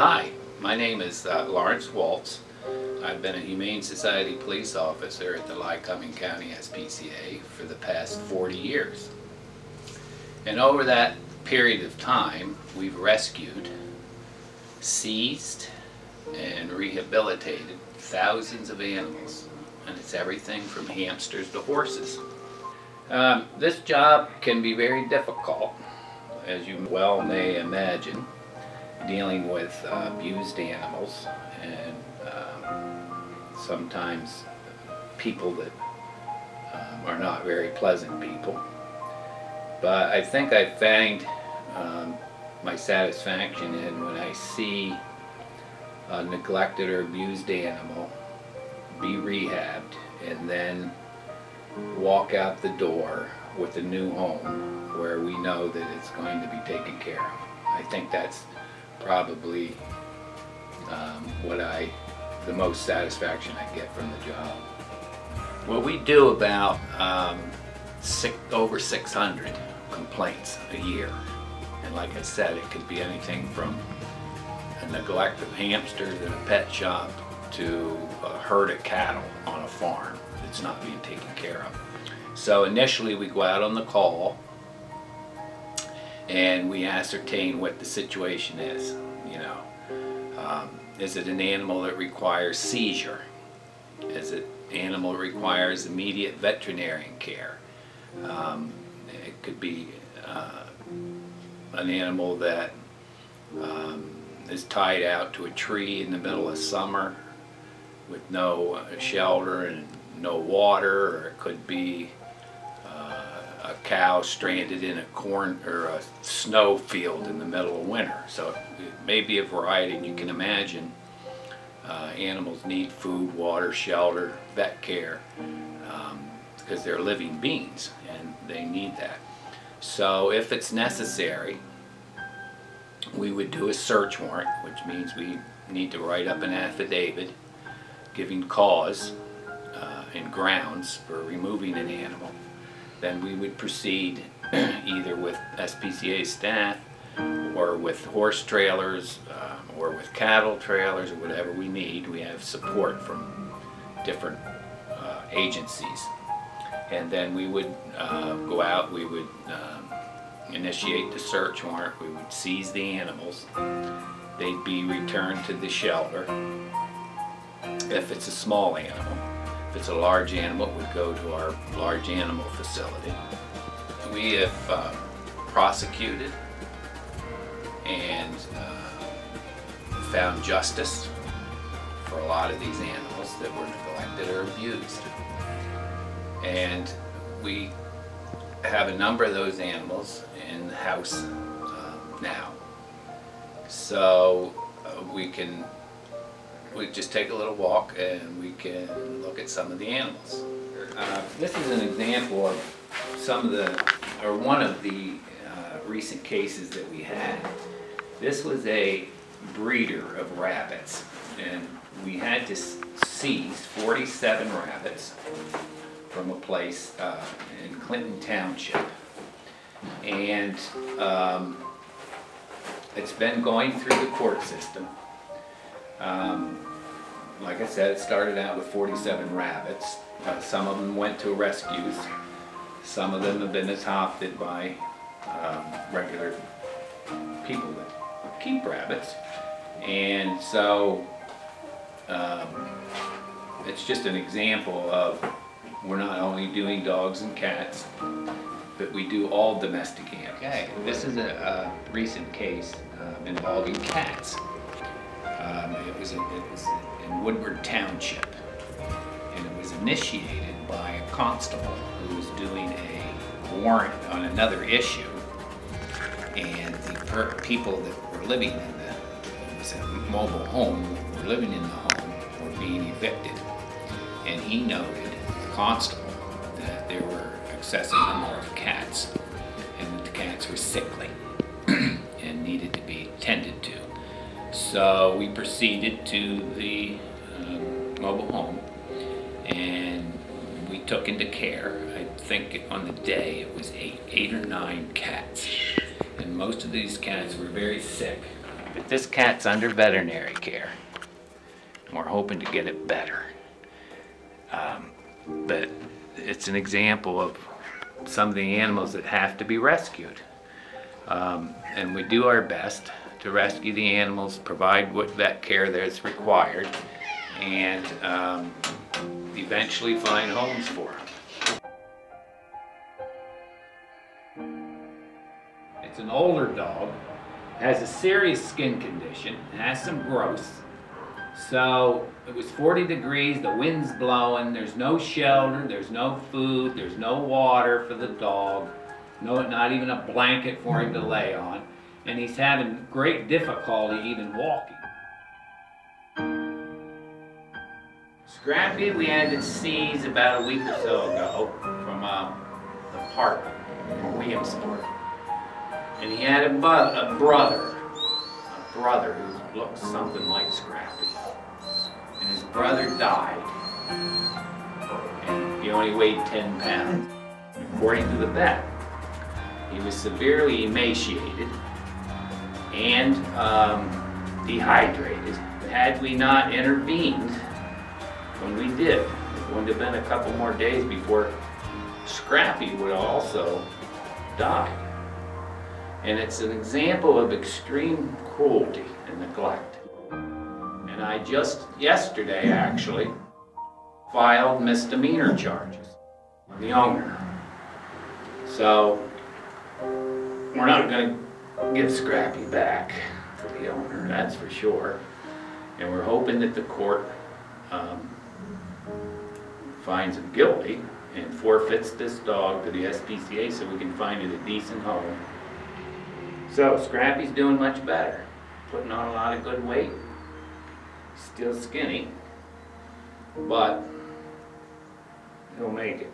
Hi, my name is Lawrence Waltz. I've been a Humane Society police officer at the Lycoming County SPCA for the past 40 years. And over that period of time, we've rescued, seized, and rehabilitated thousands of animals. And it's everything from hamsters to horses. This job can be very difficult, as you well may imagine, dealing with abused animals and sometimes people that are not very pleasant people. But I think I find my satisfaction in when I see a neglected or abused animal be rehabbed and then walk out the door with a new home where we know that it's going to be taken care of. I think that's probably the most satisfaction I get from the job. Well, we do about over 600 complaints a year, and like I said, it could be anything from a neglect of hamsters in a pet shop to a herd of cattle on a farm that's not being taken care of. So initially we go out on the call and we ascertain what the situation is. Is it an animal that requires seizure? Is it an animal that requires immediate veterinarian care? It could be an animal that is tied out to a tree in the middle of summer with no shelter and no water, or it could be a cow stranded in a corn or a snow field in the middle of winter. So it may be a variety, and you can imagine animals need food, water, shelter, vet care, because they're living beings and they need that. So if it's necessary, we would do a search warrant, which means we need to write up an affidavit giving cause and grounds for removing an animal. Then we would proceed either with SPCA staff or with horse trailers or with cattle trailers or whatever we need. We have support from different agencies. And then we would go out, we would initiate the search warrant, we would seize the animals. They'd be returned to the shelter if it's a small animal. If it's a large animal, it would go to our large animal facility. We have prosecuted and found justice for a lot of these animals that were neglected or abused. And we have a number of those animals in the house now. So we just take a little walk and we can look at some of the animals. This is an example of one of the recent cases that we had. This was a breeder of rabbits, and we had to seize 47 rabbits from a place in Clinton Township. And it's been going through the court system. Like I said, it started out with 47 rabbits. Some of them went to rescues. Some of them have been adopted by regular people that keep rabbits. And so it's just an example of we're not only doing dogs and cats, but we do all domestic animals. Okay, this is a recent case involving cats. It was in Woodward Township, and it was initiated by a constable who was doing a warrant on another issue, and the people that were living in it was a mobile home, were living in the home, were being evicted, and he noted, the constable, that there were excessive number of cats, and that the cats were sickly and needed to be tended to. So we proceeded to the mobile home, and we took into care, I think on the day it was eight or nine cats. And most of these cats were very sick But this cat's under veterinary care, and we're hoping to get it better. But it's an example of some of the animals that have to be rescued. And we do our best to rescue the animals, provide what vet care that's required, and eventually find homes for them. It's an older dog, has a serious skin condition, has some growth. So it was 40 degrees, the wind's blowing, there's no shelter, there's no food, there's no water for the dog, not even a blanket for him to lay on, and he's having great difficulty even walking. Scrappy we had to seize about a week or so ago from the park in Williamsport. And he had a brother who looks something like Scrappy. And his brother died. And he only weighed 10 pounds. According to the vet, he was severely emaciated and dehydrated. Had we not intervened when we did, it would have been a couple more days before Scrappy would also die. And it's an example of extreme cruelty and neglect. And I just yesterday actually filed misdemeanor charges on the owner. So we're not going to give Scrappy back for the owner, that's for sure. And we're hoping that the court finds him guilty and forfeits this dog to the SPCA so we can find it a decent home. So Scrappy's doing much better, putting on a lot of good weight, still skinny, but he'll make it.